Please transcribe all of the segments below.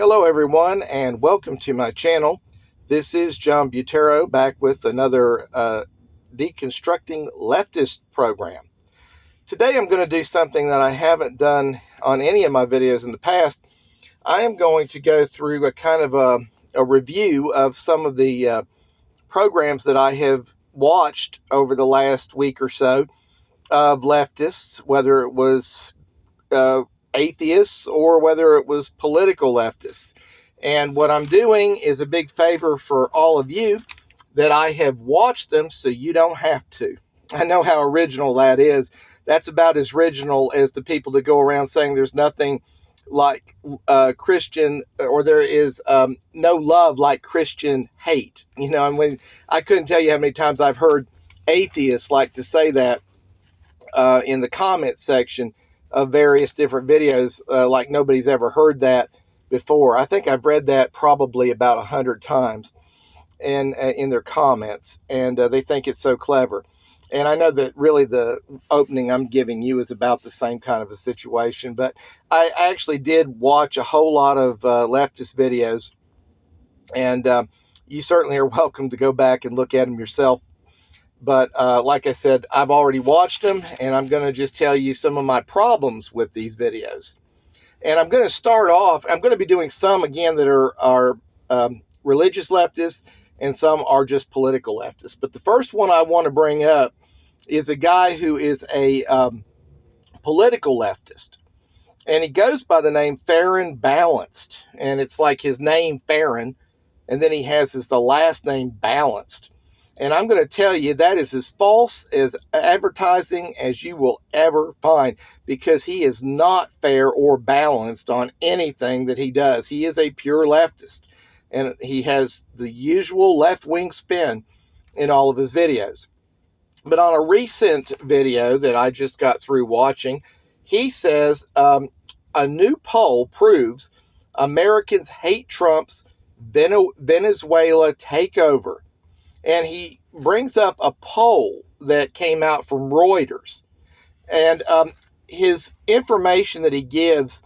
Hello everyone and welcome to my channel. This is John Butero back with another Deconstructing Leftist program. Today I'm going to do something that I haven't done on any of my videos in the past. I am going to go through a kind of a review of some of the programs that I have watched over the last week or so of leftists, whether it was atheists or whether it was political leftists. And what I'm doing is a big favor for all of you that I have watched them so you don't have to. I know how original that is. That's about as original as the people that go around saying there's nothing like Christian, or there is no love like Christian hate. You know, and when I couldn't tell you how many times I've heard atheists like to say that in the comments section of various different videos, like nobody's ever heard that before. I think I've read that probably about 100 times in their comments, and they think it's so clever. And I know that really the opening I'm giving you is about the same kind of a situation, but I actually did watch a whole lot of leftist videos, and you certainly are welcome to go back and look at them yourself. But like I said, I've already watched them, and I'm going to just tell you some of my problems with these videos. And I'm going to start off, I'm going to be doing some, again, that are religious leftists, and some are just political leftists. But the first one I want to bring up is a guy who is a political leftist. And he goes by the name Farron Balanced. And it's like his name, Farron, and then he has the last name Balanced. And I'm going to tell you that is as false as advertising as you will ever find, because he is not fair or balanced on anything that he does. He is a pure leftist, and he has the usual left-wing spin in all of his videos. But on a recent video that I just got through watching, he says a new poll proves Americans hate Trump's Venezuela takeover. And he brings up a poll that came out from Reuters. And his information that he gives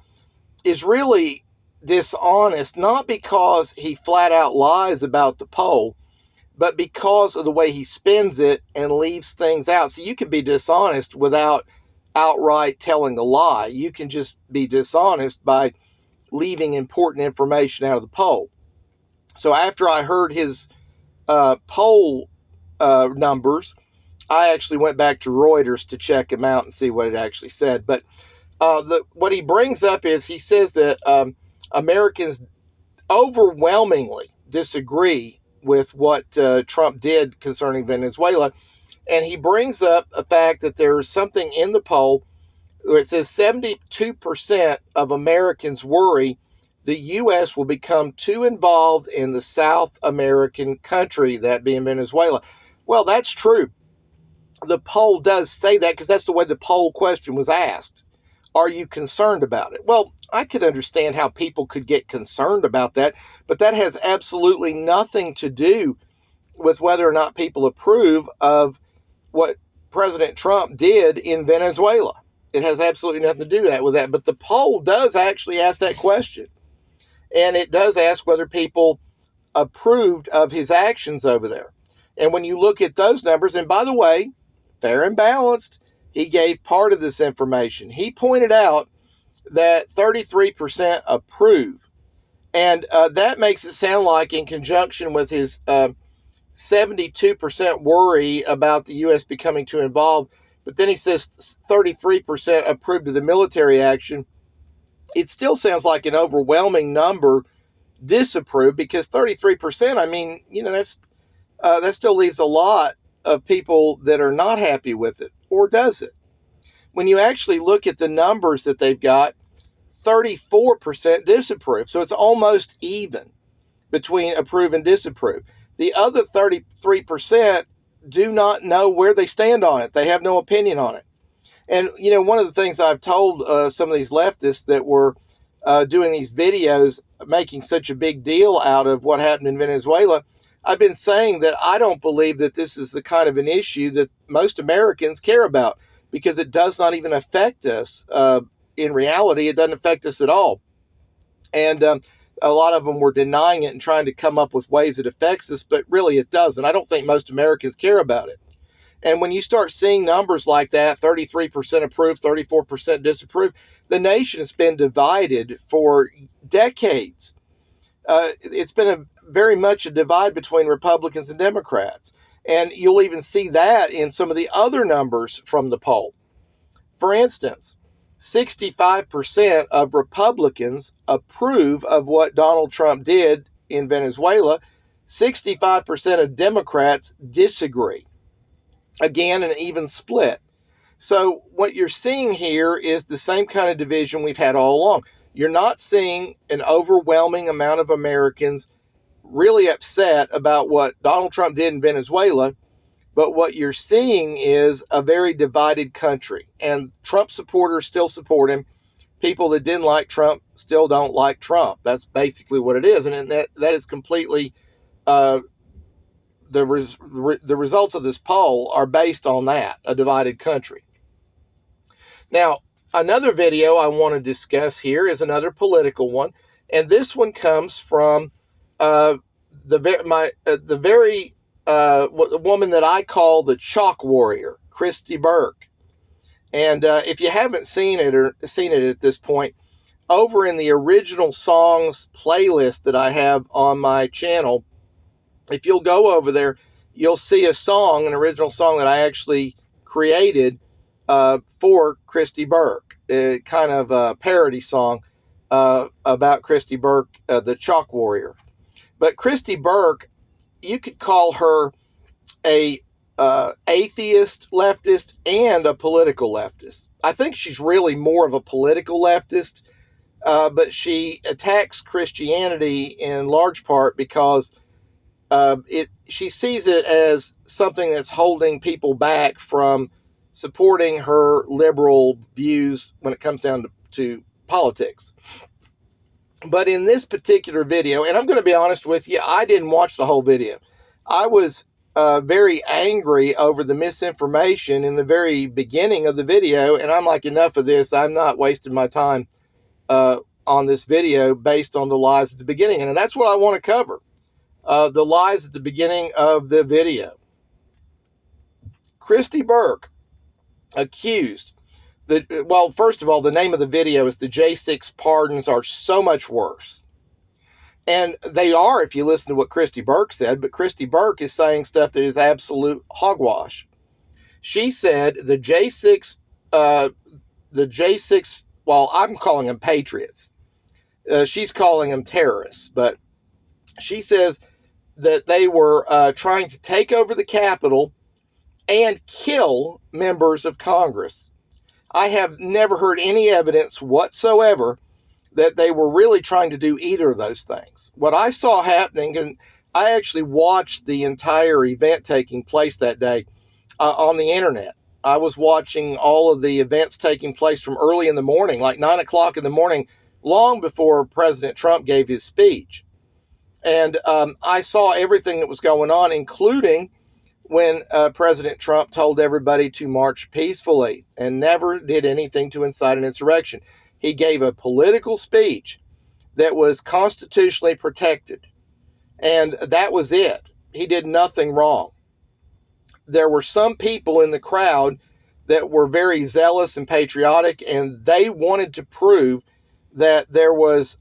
is really dishonest, not because he flat out lies about the poll, but because of the way he spins it and leaves things out. So you can be dishonest without outright telling a lie. You can just be dishonest by leaving important information out of the poll. So after I heard his poll numbers, I actually went back to Reuters to check him out and see what it actually said. But what he brings up is he says that Americans overwhelmingly disagree with what Trump did concerning Venezuela. And he brings up a fact that there's something in the poll where it says 72% of Americans worry the U.S. will become too involved in the South American country, that being Venezuela. Well, that's true. The poll does say that because that's the way the poll question was asked. Are you concerned about it? Well, I could understand how people could get concerned about that, but that has absolutely nothing to do with whether or not people approve of what President Trump did in Venezuela. It has absolutely nothing to do with that. But the poll does actually ask that question. And it does ask whether people approved of his actions over there. And when you look at those numbers, and by the way, fair and balanced, he gave part of this information. He pointed out that 33% approve. And that makes it sound like, in conjunction with his 72% worry about the U.S. becoming too involved, but then he says 33% approved of the military action. It still sounds like an overwhelming number disapprove, because 33%, I mean, you know, that still leaves a lot of people that are not happy with it, or does it? When you actually look at the numbers that they've got, 34% disapprove. So it's almost even between approve and disapprove. The other 33% do not know where they stand on it. They have no opinion on it. And, you know, one of the things I've told some of these leftists that were doing these videos, making such a big deal out of what happened in Venezuela, I've been saying that I don't believe that this is the kind of an issue that most Americans care about, because it does not even affect us. In reality, it doesn't affect us at all. And A lot of them were denying it and trying to come up with ways it affects us, but really it doesn't. I don't think most Americans care about it. And when you start seeing numbers like that, 33% approve, 34% disapprove, the nation has been divided for decades. It's been very much a divide between Republicans and Democrats. And you'll even see that in some of the other numbers from the poll. For instance, 65% of Republicans approve of what Donald Trump did in Venezuela. 65% of Democrats disagree. Again, an even split. So what you're seeing here is the same kind of division we've had all along. You're not seeing an overwhelming amount of Americans really upset about what Donald Trump did in Venezuela, but what you're seeing is a very divided country. And Trump supporters still support him. People that didn't like Trump still don't like Trump. That's basically what it is. And that is completely the results of this poll are based on that, a divided country. Now, another video I want to discuss here is another political one, and this one comes from the woman that I call the chalk warrior, Christy Burke. And if you haven't seen it at this point, over in the original songs playlist that I have on my channel, if you'll go over there, you'll see a song, an original song that I actually created for Christy Burke, kind of a parody song about Christy Burke, the chalk warrior. But Christy Burke, you could call her a atheist leftist and a political leftist. I think she's really more of a political leftist, but she attacks Christianity in large part because she sees it as something that's holding people back from supporting her liberal views when it comes down to politics. But in this particular video, and I'm going to be honest with you, I didn't watch the whole video. I was very angry over the misinformation in the very beginning of the video, and I'm like, enough of this. I'm not wasting my time on this video based on the lies at the beginning. And that's what I want to cover. The lies at the beginning of the video. Christy Burke accused well, first of all, the name of the video is "The J6 Pardons Are So Much Worse." And they are, if you listen to what Christy Burke said, but Christy Burke is saying stuff that is absolute hogwash. She said the J6, well, I'm calling them patriots. She's calling them terrorists, but she says that they were trying to take over the Capitol and kill members of Congress. I have never heard any evidence whatsoever that they were really trying to do either of those things. What I saw happening, and I actually watched the entire event taking place that day on the internet. I was watching all of the events taking place from early in the morning, like 9 o'clock in the morning, long before President Trump gave his speech. And I saw everything that was going on, including when President Trump told everybody to march peacefully and never did anything to incite an insurrection. He gave a political speech that was constitutionally protected, and that was it. He did nothing wrong. There were some people in the crowd that were very zealous and patriotic, and they wanted to prove that there was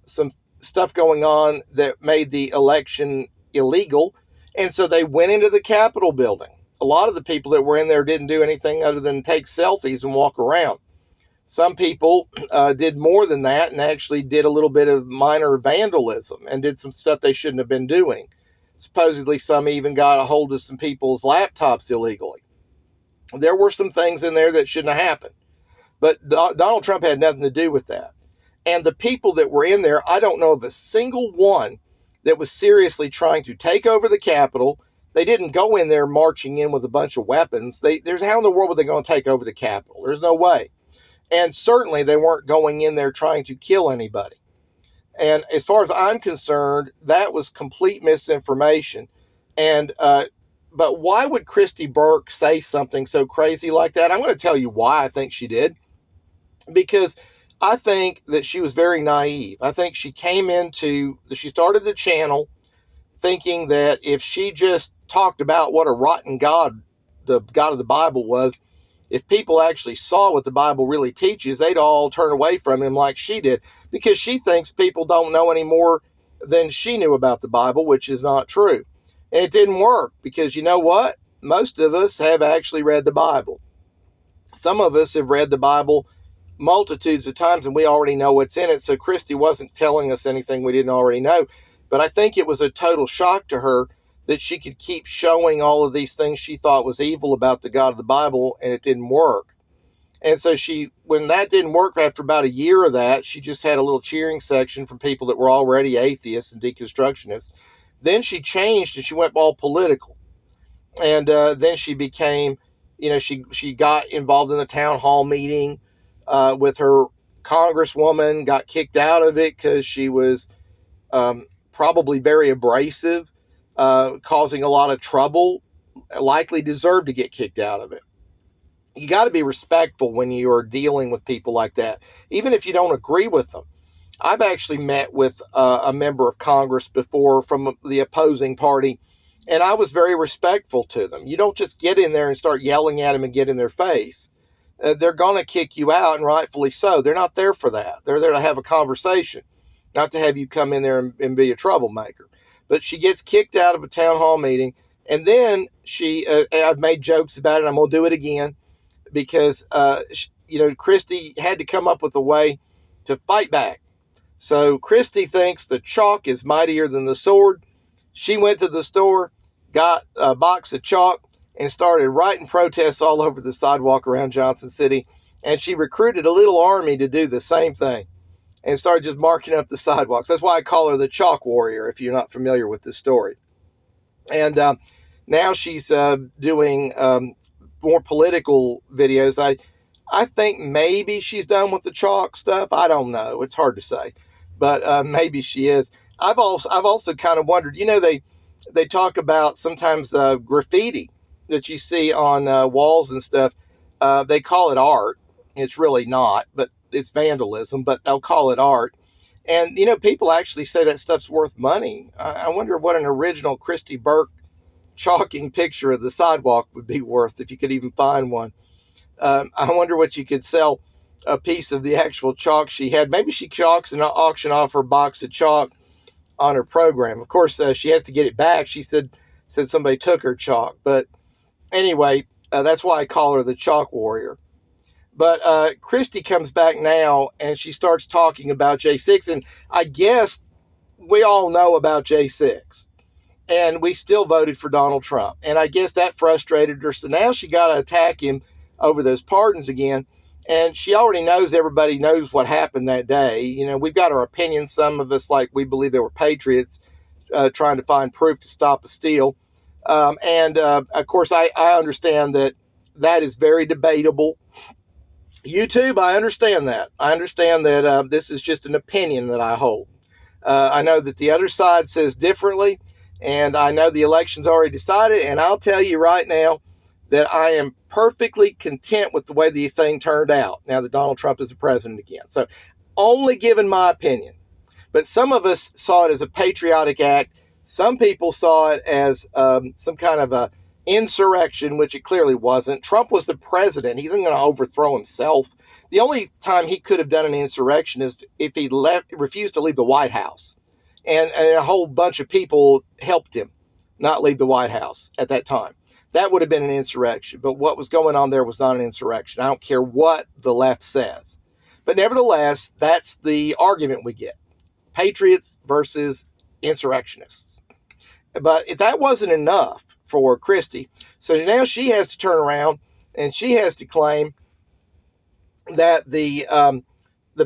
some stuff going on that made the election illegal. And so they went into the Capitol building. A lot of the people that were in there didn't do anything other than take selfies and walk around. Some people did more than that and actually did a little bit of minor vandalism and did some stuff they shouldn't have been doing. Supposedly, some even got a hold of some people's laptops illegally. There were some things in there that shouldn't have happened. But Donald Trump had nothing to do with that. And the people that were in there, I don't know of a single one that was seriously trying to take over the Capitol. They didn't go in there marching in with a bunch of weapons. How in the world were they going to take over the Capitol? There's no way. And certainly they weren't going in there trying to kill anybody. And as far as I'm concerned, that was complete misinformation. And but why would Christy Burke say something so crazy like that? I'm going to tell you why I think she did. Because I think that she was very naive. I think she she started the channel thinking that if she just talked about what a rotten God, the God of the Bible was, if people actually saw what the Bible really teaches, they'd all turn away from him like she did, because she thinks people don't know any more than she knew about the Bible, which is not true. And it didn't work, because you know what? Most of us have actually read the Bible. Some of us have read the Bible multitudes of times and we already know what's in it. So Christy wasn't telling us anything we didn't already know. But I think it was a total shock to her that she could keep showing all of these things she thought was evil about the God of the Bible, and it didn't work. And so when that didn't work, after about a year of that, she just had a little cheering section from people that were already atheists and deconstructionists. Then she changed and she went all political. And then she became, she got involved in the town hall meeting with her congresswoman, got kicked out of it because she was probably very abrasive, causing a lot of trouble, likely deserved to get kicked out of it. You got to be respectful when you are dealing with people like that, even if you don't agree with them. I've actually met with a member of Congress before from the opposing party, and I was very respectful to them. You don't just get in there and start yelling at them and get in their face. They're going to kick you out, and rightfully so. They're not there for that. They're there to have a conversation, not to have you come in there and be a troublemaker. But she gets kicked out of a town hall meeting, and then I've made jokes about it, and I'm going to do it again, because, Christy had to come up with a way to fight back. So Christy thinks the chalk is mightier than the sword. She went to the store, got a box of chalk, and started writing protests all over the sidewalk around Johnson City. And she recruited a little army to do the same thing and started just marking up the sidewalks. That's why I call her the chalk warrior, if you're not familiar with this story. And now she's doing more political videos. I think maybe she's done with the chalk stuff. I don't know. It's hard to say, but maybe she is. I've also kind of wondered. They talk about sometimes graffiti that you see on walls and stuff. They call it art. It's really not, but it's vandalism. But they'll call it art. And people actually say that stuff's worth money. I wonder what an original Christy Burke chalking picture of the sidewalk would be worth, if you could even find one. I wonder what you could sell a piece of the actual chalk she had. Maybe she chalks and auction off her box of chalk on her program. Of course, she has to get it back. She said somebody took her chalk. But anyway, that's why I call her the chalk warrior. But Christy comes back now and she starts talking about J6. And I guess we all know about J6. And we still voted for Donald Trump. And I guess that frustrated her. So now she got to attack him over those pardons again. And she already knows, everybody knows what happened that day. We've got our opinions. Some of us, like, we believe they were patriots trying to find proof to stop a steal. Of course, I understand that is very debatable. YouTube, I understand that. I understand that this is just an opinion that I hold. I know that the other side says differently, and I know the election's already decided, and I'll tell you right now that I am perfectly content with the way the thing turned out, now that Donald Trump is the president again. So, only giving my opinion. But some of us saw it as a patriotic act. Some people saw it as some kind of a insurrection, which it clearly wasn't. Trump was the president. He isn't going to overthrow himself. The only time he could have done an insurrection is if he refused to leave the White House. And a whole bunch of people helped him not leave the White House at that time. That would have been an insurrection. But what was going on there was not an insurrection. I don't care what the left says. But nevertheless, that's the argument we get. Patriots versus insurrectionists. But if that wasn't enough for Christy, so now she has to turn around and she has to claim that the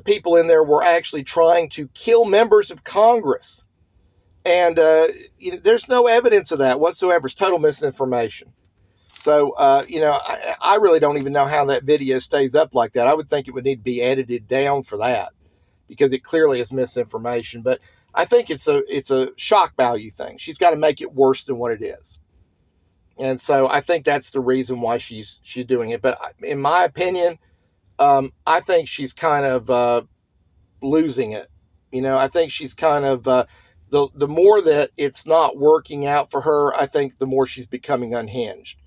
people in there were actually trying to kill members of Congress. And there's no evidence of that whatsoever. It's total misinformation. So, I really don't even know how that video stays up like that. I would think it would need to be edited down for that, because it clearly is misinformation. But I think it's a shock value thing. She's got to make it worse than what it is. And so I think that's the reason why she's doing it. But in my opinion, I think she's kind of losing it. I think she's kind of the more that it's not working out for her, I think the more she's becoming unhinged.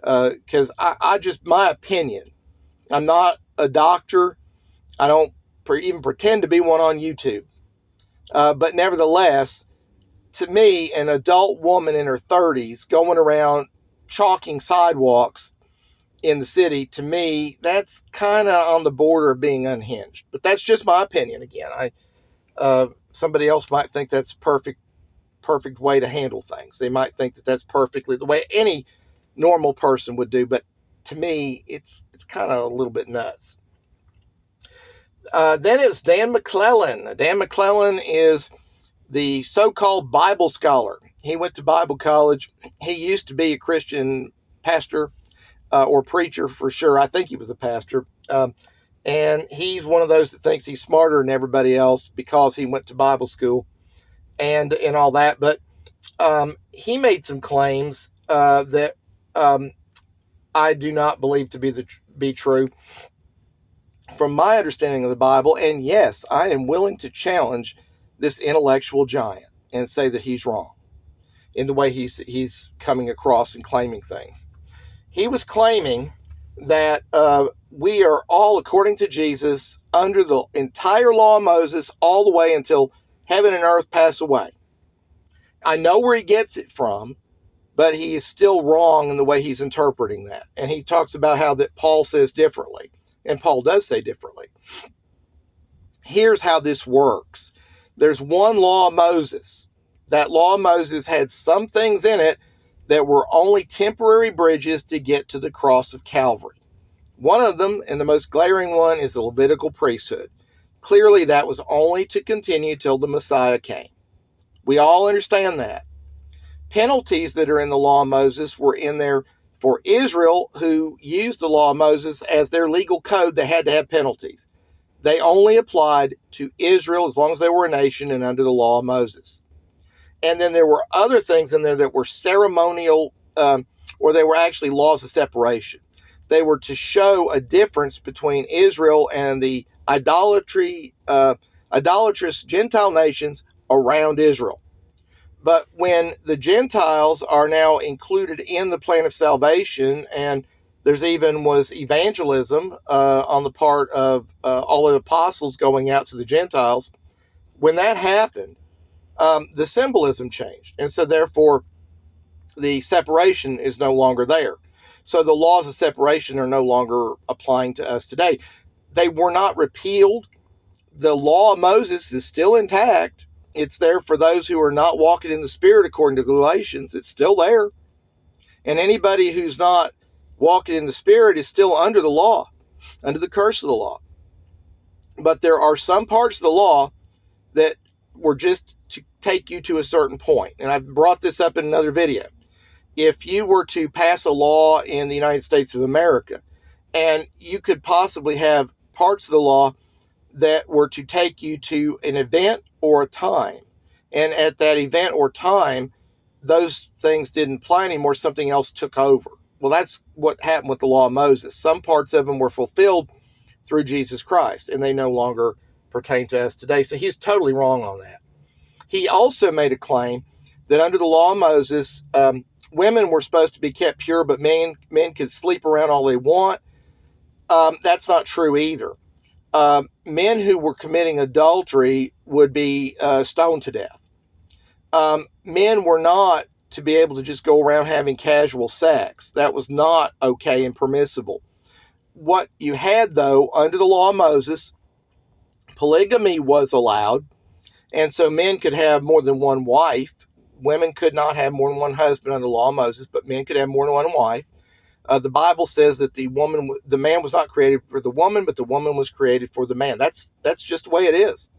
Because I just, my opinion, I'm not a doctor. I don't even pretend to be one on YouTube. But nevertheless, to me, an adult woman in her 30s going around chalking sidewalks in the city, to me, that's kind of on the border of being unhinged. But that's just my opinion. Again, somebody else might think that's perfect way to handle things. They might think that that's perfectly the way any normal person would do. But to me, it's kind of a little bit nuts. Then it's Dan McClellan. Dan McClellan is the so-called Bible scholar. He went to Bible college. He used to be a Christian pastor or preacher for sure. I think he was a pastor. And he's one of those that thinks he's smarter than everybody else because he went to Bible school and all that. But he made some claims that I do not believe to be true from my understanding of the Bible. And yes, I am willing to challenge this intellectual giant and say that he's wrong in the way he's coming across and claiming things. He was claiming that we are all, according to Jesus, under the entire law of Moses all the way until heaven and earth pass away. I know where he gets it from, but he is still wrong in the way he's interpreting that. And he talks about how that Paul says differently, and Paul does say differently. Here's how this works. There's one law of Moses. That law of Moses had some things in it that were only temporary bridges to get to the cross of Calvary. One of them, and the most glaring one, is the Levitical priesthood. Clearly, that was only to continue till the Messiah came. We all understand that. Penalties that are in the law of Moses were in there for Israel, who used the law of Moses as their legal code. They had to have penalties. They only applied to Israel as long as they were a nation and under the law of Moses. And then there were other things in there that were ceremonial, or they were actually laws of separation. They were to show a difference between Israel and the idolatrous Gentile nations around Israel. But when the Gentiles are now included in the plan of salvation, and there's even was evangelism on the part of all the apostles going out to the Gentiles, when that happened, the symbolism changed. And so therefore, the separation is no longer there. So the laws of separation are no longer applying to us today. They were not repealed. The law of Moses is still intact. It's there for those who are not walking in the Spirit, according to Galatians. It's still there. And anybody who's not walking in the Spirit is still under the law, under the curse of the law. But there are some parts of the law that were just to take you to a certain point. And I've brought this up in another video. If you were to pass a law in the United States of America, and you could possibly have parts of the law that were to take you to an event or a time, and at that event or time, those things didn't apply anymore, something else took over. Well, that's what happened with the law of Moses. Some parts of them were fulfilled through Jesus Christ, and they no longer pertain to us today. So he's totally wrong on that. He also made a claim that under the law of Moses, women were supposed to be kept pure, but men could sleep around all they want. That's not true either. Men who were committing adultery would be stoned to death. Men were not to be able to just go around having casual sex. That was not okay and permissible. What you had, though, under the law of Moses, polygamy was allowed, and so men could have more than one wife. Women could not have more than one husband under the law of Moses, but men could have more than one wife. The Bible says that the man was not created for the woman, but the woman was created for the man. That's just the way it is.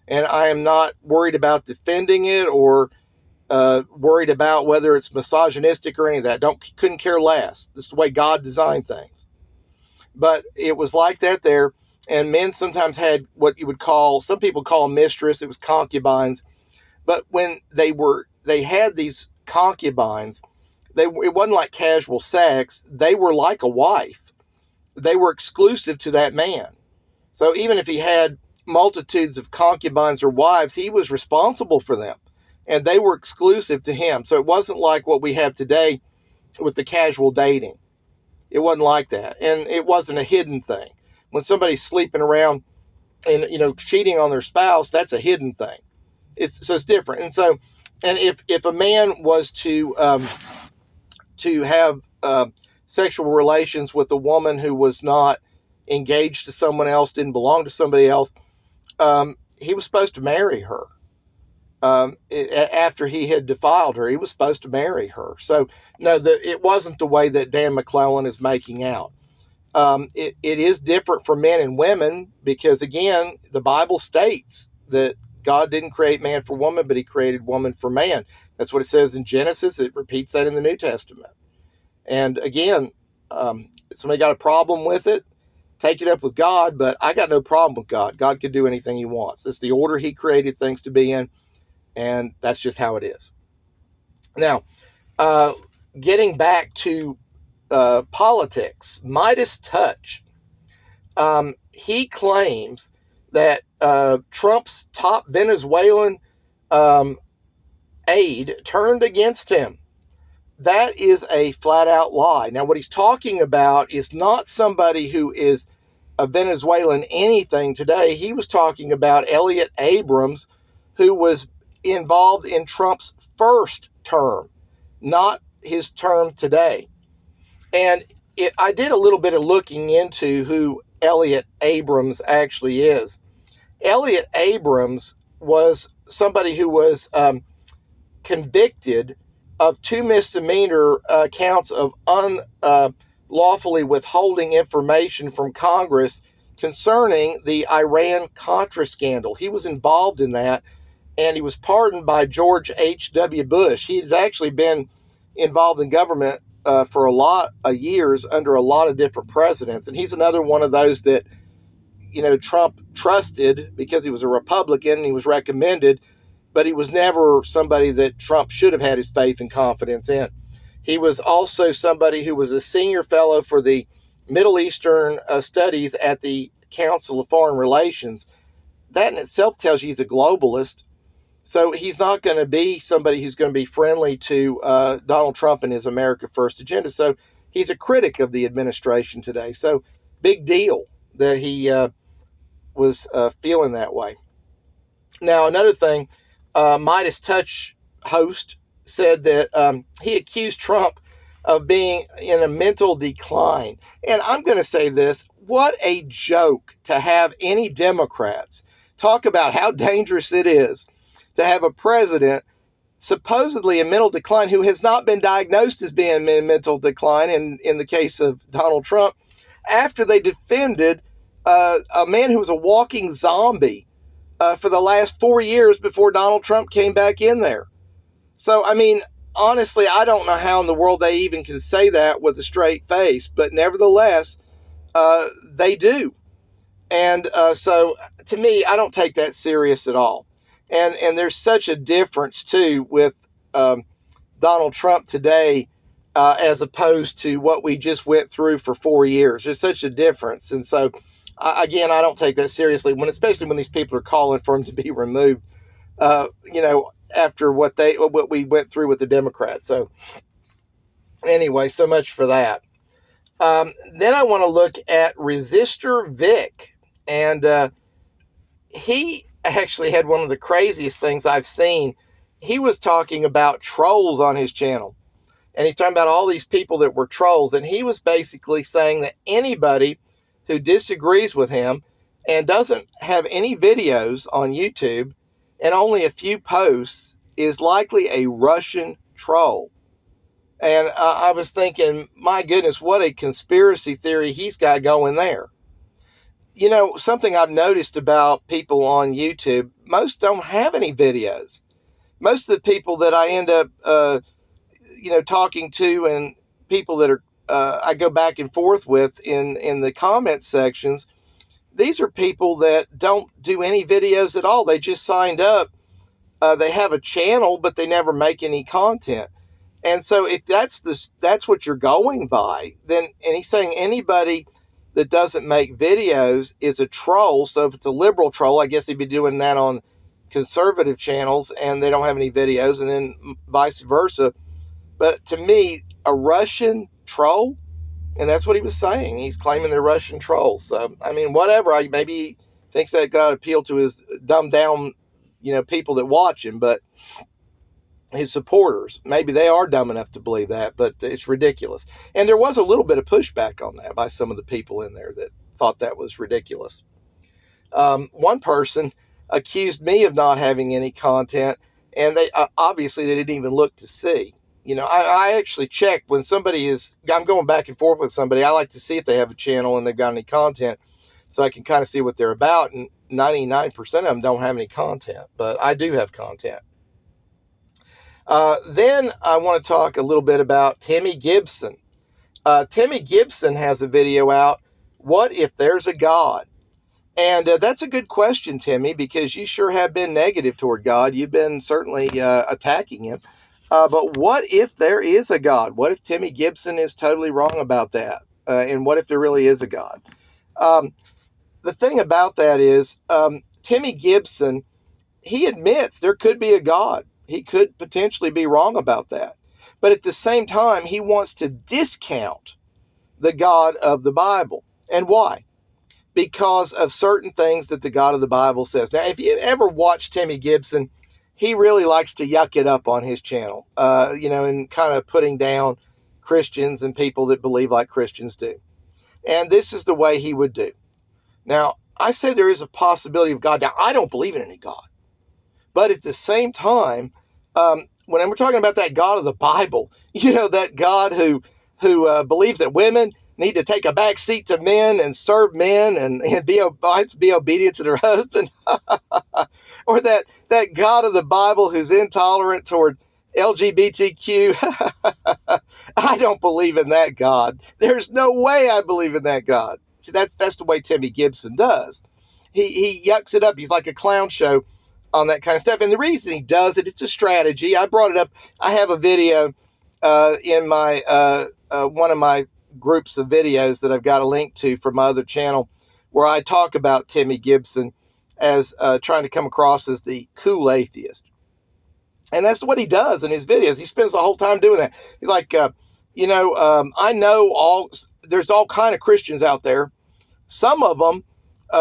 And I am not worried about defending it or worried about whether it's misogynistic or any of that. Couldn't care less. This is the way God designed things. But it was like that there. And men sometimes had what you would call, some people call a mistress. It was concubines. But when they had these concubines, it wasn't like casual sex. They were like a wife. they were exclusive to that man. So even if he had multitudes of concubines or wives, he was responsible for them, and they were exclusive to him. So it wasn't like what we have today with the casual dating. It wasn't like that, and it wasn't a hidden thing. When somebody's sleeping around and cheating on their spouse, that's a hidden thing. It's different. And so, and if a man was to have sexual relations with a woman who was not engaged to someone else, didn't belong to somebody else, he was supposed to marry her. After he had defiled her, he was supposed to marry her. So no, it wasn't the way that Dan McClellan is making out. It is different for men and women because, again, the Bible states that God didn't create man for woman, but he created woman for man. That's what it says in Genesis. It repeats that in the New Testament. And again, somebody got a problem with it, take it up with God, but I got no problem with God. God can do anything he wants. It's the order he created things to be in, and that's just how it is. Now, getting back to politics, Midas Touch. He claims that Trump's top Venezuelan aide turned against him. That is a flat out lie. Now, what he's talking about is not somebody who is a Venezuelan anything today. He was talking about Elliott Abrams, who was involved in Trump's first term, not his term today. And I did a little bit of looking into who Elliott Abrams actually is. Elliott Abrams was somebody who was convicted of 2 misdemeanor counts of unlawfully withholding information from Congress concerning the Iran-Contra scandal. He was involved in that, and he was pardoned by George H.W. Bush. He's actually been involved in government for a lot of years under a lot of different presidents. And he's another one of those that, Trump trusted because he was a Republican and he was recommended, but he was never somebody that Trump should have had his faith and confidence in. He was also somebody who was a senior fellow for the Middle Eastern studies at the Council of Foreign Relations. That in itself tells you he's a globalist. So he's not going to be somebody who's going to be friendly to Donald Trump and his America First agenda. So he's a critic of the administration today. So big deal that he was feeling that way. Now, another thing, Midas Touch host said that he accused Trump of being in a mental decline. And I'm going to say this, what a joke to have any Democrats talk about how dangerous it is to have a president supposedly in mental decline who has not been diagnosed as being in mental decline in the case of Donald Trump, after they defended a man who was a walking zombie for the last 4 years before Donald Trump came back in there. So, I mean, honestly, I don't know how in the world they even can say that with a straight face, but nevertheless, they do. And so, to me, I don't take that serious at all. And there's such a difference, too, with Donald Trump today as opposed to what we just went through for 4 years. There's such a difference. And so, again, I don't take that seriously, especially when these people are calling for him to be removed, after what we went through with the Democrats. So anyway, so much for that. Then I want to look at Resistor Vic. And he actually had one of the craziest things I've seen. He was talking about trolls on his channel. And he's talking about all these people that were trolls. And he was basically saying that anybody who disagrees with him and doesn't have any videos on YouTube and only a few posts is likely a Russian troll. And I was thinking, my goodness, what a conspiracy theory he's got going there. Something I've noticed about people on YouTube, most don't have any videos. Most of the people that I end up, talking to and people that are I go back and forth with in the comment sections, these are people that don't do any videos at all. They just signed up. They have a channel, but they never make any content. And so if that's what you're going by, then, and he's saying anybody that doesn't make videos is a troll. So if it's a liberal troll, I guess they'd be doing that on conservative channels and they don't have any videos, and then vice versa. But to me, a Russian troll, and that's what he was saying. He's claiming they're Russian trolls. So, I mean, whatever. Maybe he thinks that God appealed to his dumbed down, people that watch him, but his supporters, maybe they are dumb enough to believe that, but it's ridiculous. And there was a little bit of pushback on that by some of the people in there that thought that was ridiculous. One person accused me of not having any content, and they obviously they didn't even look to see. I actually check when I'm going back and forth with somebody. I like to see if they have a channel and they've got any content, so I can kind of see what they're about. And 99% of them don't have any content, but I do have content. Then I want to talk a little bit about Timmy Gibson. Timmy Gibson has a video out, What If There's a God? And that's a good question, Timmy, because you sure have been negative toward God. You've been certainly attacking him. But what if there is a God? What if Timmy Gibson is totally wrong about that? And what if there really is a God? The thing about that is Timmy Gibson, he admits there could be a God. He could potentially be wrong about that. But at the same time, he wants to discount the God of the Bible. And why? Because of certain things that the God of the Bible says. Now, if you ever watch Timmy Gibson, he really likes to yuck it up on his channel, and kind of putting down Christians and people that believe like Christians do. And this is the way he would do. Now, I say there is a possibility of God. Now, I don't believe in any God. But at the same time, when we're talking about that God of the Bible, that God who believes that women need to take a back seat to men and serve men and be obedient to their husband, or that God of the Bible who's intolerant toward LGBTQ. I don't believe in that God. There's no way I believe in that God. See, that's the way Timmy Gibson does. He yucks it up. He's like a clown show on that kind of stuff. And the reason he does it, it's a strategy. I brought it up. I have a video in my one of my groups of videos that I've got a link to from my other channel where I talk about Timmy Gibson as trying to come across as the cool atheist. And that's what he does in his videos. He spends the whole time doing that. He's like, I know there's all kind of Christians out there. Some of them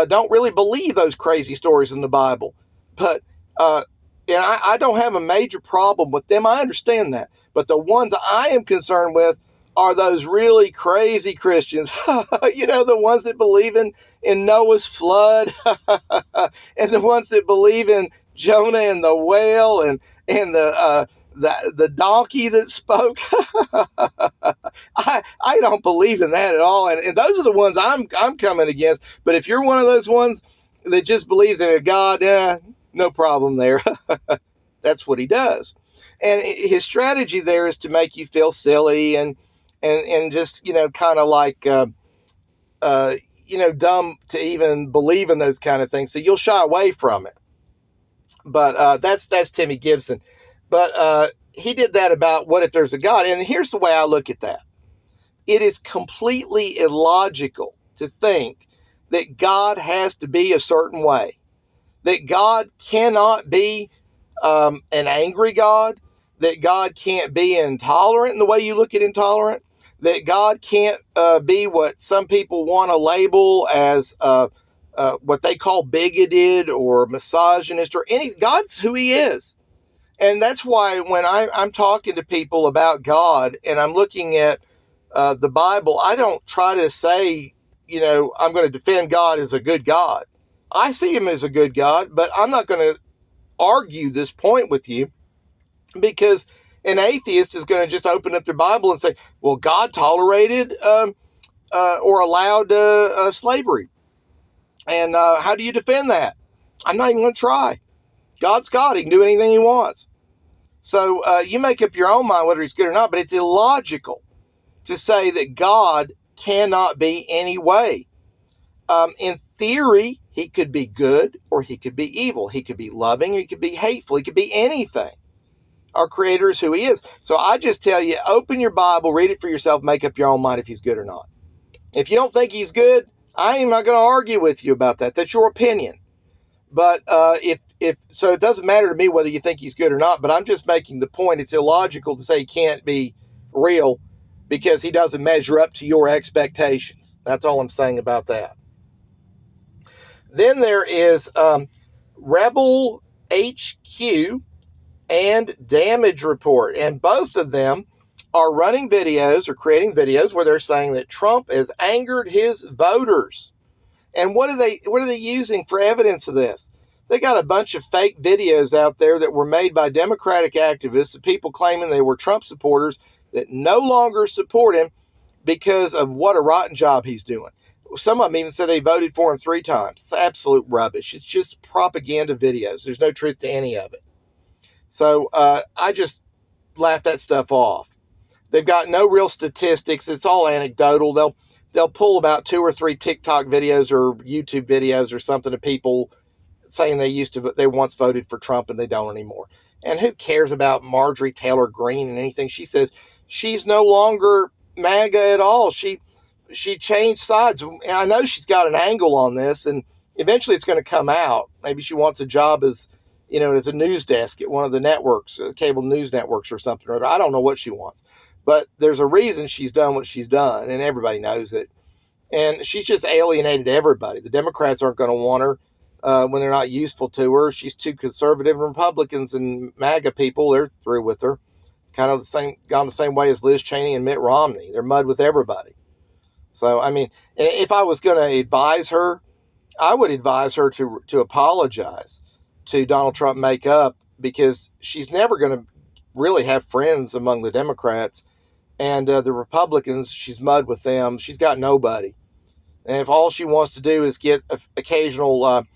don't really believe those crazy stories in the Bible. But I don't have a major problem with them. I understand that. But the ones I am concerned with are those really crazy Christians. The ones that believe in Noah's flood and the ones that believe in Jonah and the whale and the donkey that spoke. I don't believe in that at all. And those are the ones I'm coming against. But if you're one of those ones that just believes in a God, no problem there. That's what he does. And his strategy there is to make you feel silly and just, kind of like, dumb to even believe in those kind of things. So you'll shy away from it. But that's Timmy Gibson. But he did that about what if there's a God. And here's the way I look at that. It is completely illogical to think that God has to be a certain way. That God cannot be an angry God. That God can't be intolerant in the way you look at intolerant. That God can't be what some people want to label as what they call bigoted or misogynist or any. God's who he is. And that's why when I'm talking to people about God and I'm looking at the Bible, I don't try to say, I'm going to defend God as a good God. I see him as a good God, but I'm not going to argue this point with you because an atheist is going to just open up their Bible and say, well, God tolerated or allowed slavery. And how do you defend that? I'm not even going to try. God's God. He can do anything he wants. So you make up your own mind whether he's good or not, but it's illogical to say that God cannot be any way. In theory, he could be good or he could be evil. He could be loving or he could be hateful. He could be anything. Our Creator is who he is. So I just tell you, open your Bible, read it for yourself, make up your own mind if he's good or not. If you don't think he's good, I am not going to argue with you about that. That's your opinion. But if so, it doesn't matter to me whether you think he's good or not. But I'm just making the point. It's illogical to say he can't be real because he doesn't measure up to your expectations. That's all I'm saying about that. Then there is Rebel HQ and Damage Report, and both of them are running videos or creating videos where they're saying that Trump has angered his voters. And what are they using for evidence of this? They got a bunch of fake videos out there that were made by Democratic activists of people claiming they were Trump supporters that no longer support him because of what a rotten job he's doing. Some of them even said they voted for him 3 times. It's absolute rubbish. It's just propaganda videos. There's no truth to any of it. So I just laugh that stuff off. They've got no real statistics. It's all anecdotal. They'll pull about 2 or 3 TikTok videos or YouTube videos or something of people saying they once voted for Trump and they don't anymore. And who cares about Marjorie Taylor Greene and anything she says? She's no longer MAGA at all. She changed sides. And I know she's got an angle on this, and eventually it's going to come out. Maybe she wants a job as a news desk at one of the networks, cable news networks or something or other. I don't know what she wants. But there's a reason she's done what she's done, and everybody knows it. And she's just alienated everybody. The Democrats aren't going to want her when they're not useful to her. She's too conservative, and Republicans and MAGA people, they're through with her. Kind of gone the same way as Liz Cheney and Mitt Romney. They're mud with everybody. So, I mean, if I was going to advise her, I would advise her to apologize to Donald Trump make up, because she's never going to really have friends among the Democrats. And the Republicans, she's mud with them. She's got nobody. And if all she wants to do is get occasional,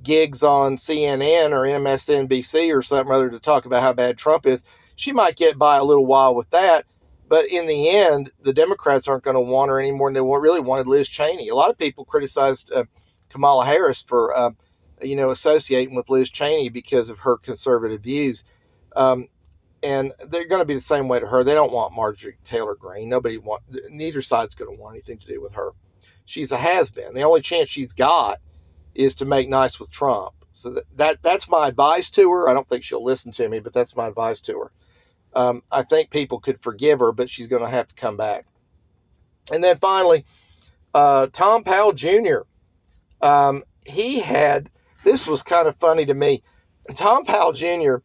gigs on CNN or MSNBC or something other to talk about how bad Trump is, she might get by a little while with that. But in the end, the Democrats aren't going to want her any more than they really wanted Liz Cheney. A lot of people criticized Kamala Harris for, associating with Liz Cheney because of her conservative views. And they're going to be the same way to her. They don't want Marjorie Taylor Greene. Neither side's going to want anything to do with her. She's a has-been. The only chance she's got is to make nice with Trump. So that's my advice to her. I don't think she'll listen to me, but that's my advice to her. I think people could forgive her, but she's going to have to come back. And then finally, Tom Powell Jr. This was kind of funny to me. Tom Powell Jr.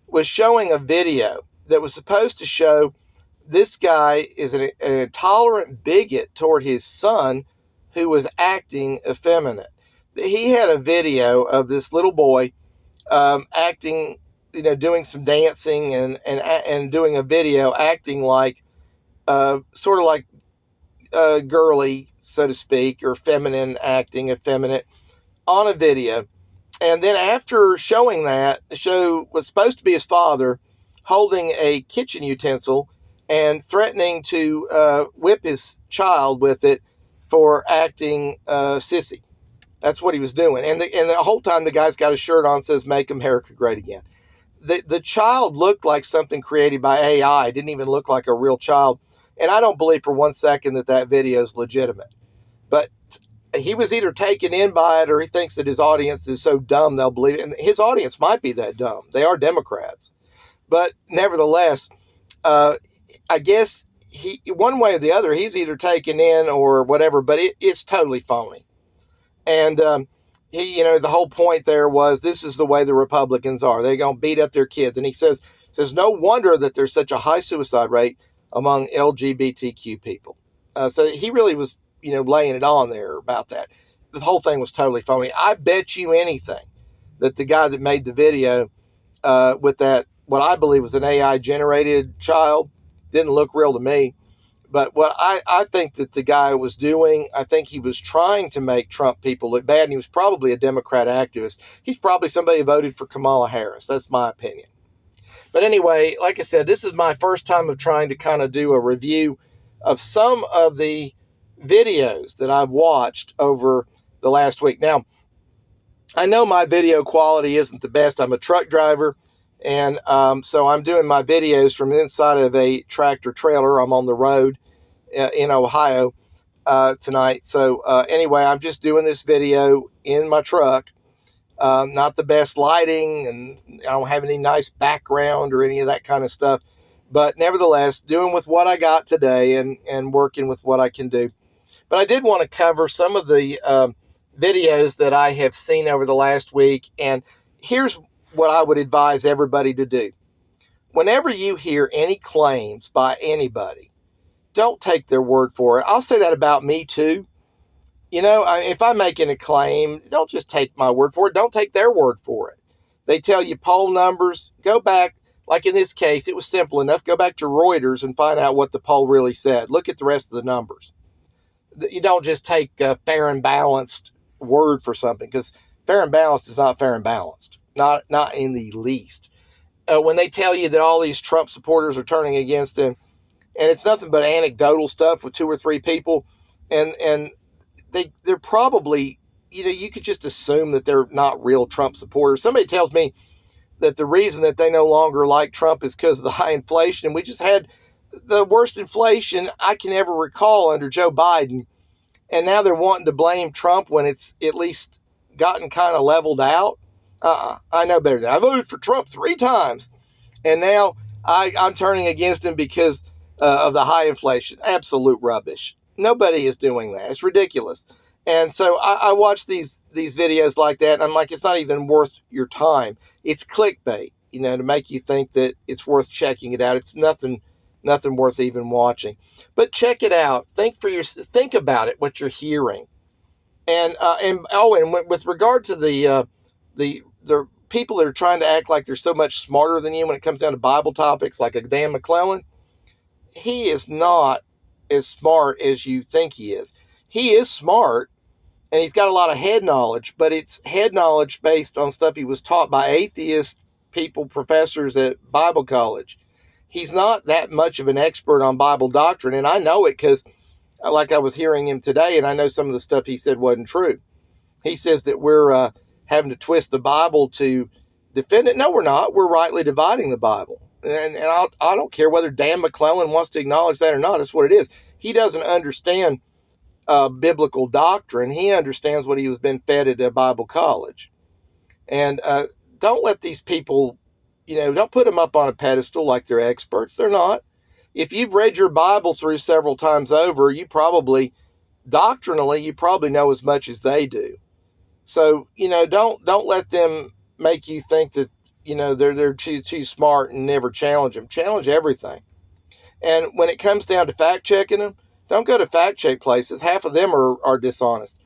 was showing a video that was supposed to show this guy is an intolerant bigot toward his son who was acting effeminate. He had a video of this little boy acting, doing some dancing and doing a video acting like sort of like girly, so to speak, or feminine, acting effeminate on a video. And then after showing that, the show was supposed to be his father holding a kitchen utensil and threatening to whip his child with it for acting sissy. That's what he was doing. And the whole time the guy's got a shirt on that says, "Make America Great Again." The child looked like something created by AI. It didn't even look like a real child. And I don't believe for one second that video is legitimate. But he was either taken in by it, or he thinks that his audience is so dumb they'll believe it. And his audience might be that dumb. They are Democrats. But nevertheless, I guess one way or the other, he's either taken in or whatever, but it's totally phony. And the whole point there was, this is the way the Republicans are. They're going to beat up their kids. And he says, no wonder that there's such a high suicide rate among LGBTQ people. So he really was, laying it on there about that. The whole thing was totally phony. I bet you anything that the guy that made the video with that, what I believe was an AI generated child, didn't look real to me. But what I think that the guy was doing, I think he was trying to make Trump people look bad, and he was probably a Democrat activist. He's probably somebody who voted for Kamala Harris. That's my opinion. But anyway, like I said, this is my first time of trying to kind of do a review of some of the videos that I've watched over the last week. Now, I know my video quality isn't the best. I'm a truck driver, and so I'm doing my videos from inside of a tractor trailer. I'm on the road in Ohio. tonight. So anyway, I'm just doing this video in my truck. Not the best lighting, and I don't have any nice background or any of that kind of stuff. But nevertheless, doing with what I got today and working with what I can do. But I did want to cover some of the videos that I have seen over the last week. And here's what I would advise everybody to do. Whenever you hear any claims by anybody, don't take their word for it. I'll say that about me too. If I'm making a claim, don't just take my word for it. Don't take their word for it. They tell you poll numbers. Go back, like in this case, it was simple enough. Go back to Reuters and find out what the poll really said. Look at the rest of the numbers. You don't just take a fair and balanced word for something, because fair and balanced is not fair and balanced. Not in the least. When they tell you that all these Trump supporters are turning against him, and it's nothing but anecdotal stuff with 2 or 3 people, and they're probably, you could just assume that they're not real Trump supporters. Somebody tells me that the reason that they no longer like Trump is because of the high inflation. And we just had the worst inflation I can ever recall under Joe Biden. And now they're wanting to blame Trump when it's at least gotten kind of leveled out. I know better than that. I voted for Trump 3 times. And now I'm turning against him because of the high inflation. Absolute rubbish. Nobody is doing that. It's ridiculous. And so I watch these videos like that, and I'm like, it's not even worth your time. It's clickbait, to make you think that it's worth checking it out. It's nothing worth even watching. But check it out. Think about it, what you're hearing. And with regard to the people that are trying to act like they're so much smarter than you when it comes down to Bible topics, like a Dan McClellan, he is not as smart as you think he is. He is smart, and he's got a lot of head knowledge, but it's head knowledge based on stuff he was taught by atheist people, professors at Bible college. He's not that much of an expert on Bible doctrine, and I know it because, like, I was hearing him today, and I know some of the stuff he said wasn't true. He says that we're having to twist the Bible to defend it. No, we're not. We're rightly dividing the Bible. And I don't care whether Dan McClellan wants to acknowledge that or not. That's what it is. He doesn't understand biblical doctrine. He understands what he was been fed at a Bible college. And don't let these people, don't put them up on a pedestal like they're experts. They're not. If you've read your Bible through several times over, doctrinally, you probably know as much as they do. So, don't let them make you think that, they're too smart and never challenge them. Challenge everything. And when it comes down to fact checking them, don't go to fact check places. Half of them are dishonest.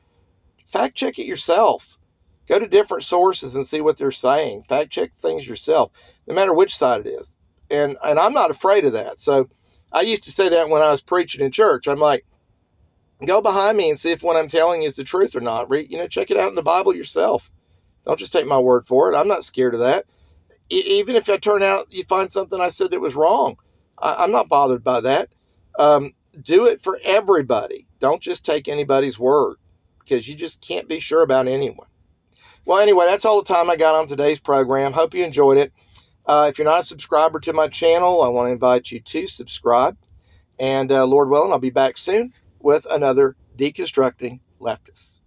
Fact check it yourself. Go to different sources and see what they're saying. Fact check things yourself, no matter which side it is. And I'm not afraid of that. So I used to say that when I was preaching in church. I'm like, go behind me and see if what I'm telling you is the truth or not. Check it out in the Bible yourself. Don't just take my word for it. I'm not scared of that. Even if it turn out you find something I said that was wrong, I'm not bothered by that. Do it for everybody. Don't just take anybody's word, because you just can't be sure about anyone. Well, anyway, that's all the time I got on today's program. Hope you enjoyed it. If you're not a subscriber to my channel, I want to invite you to subscribe. And Lord willing, I'll be back soon with another Deconstructing Leftists.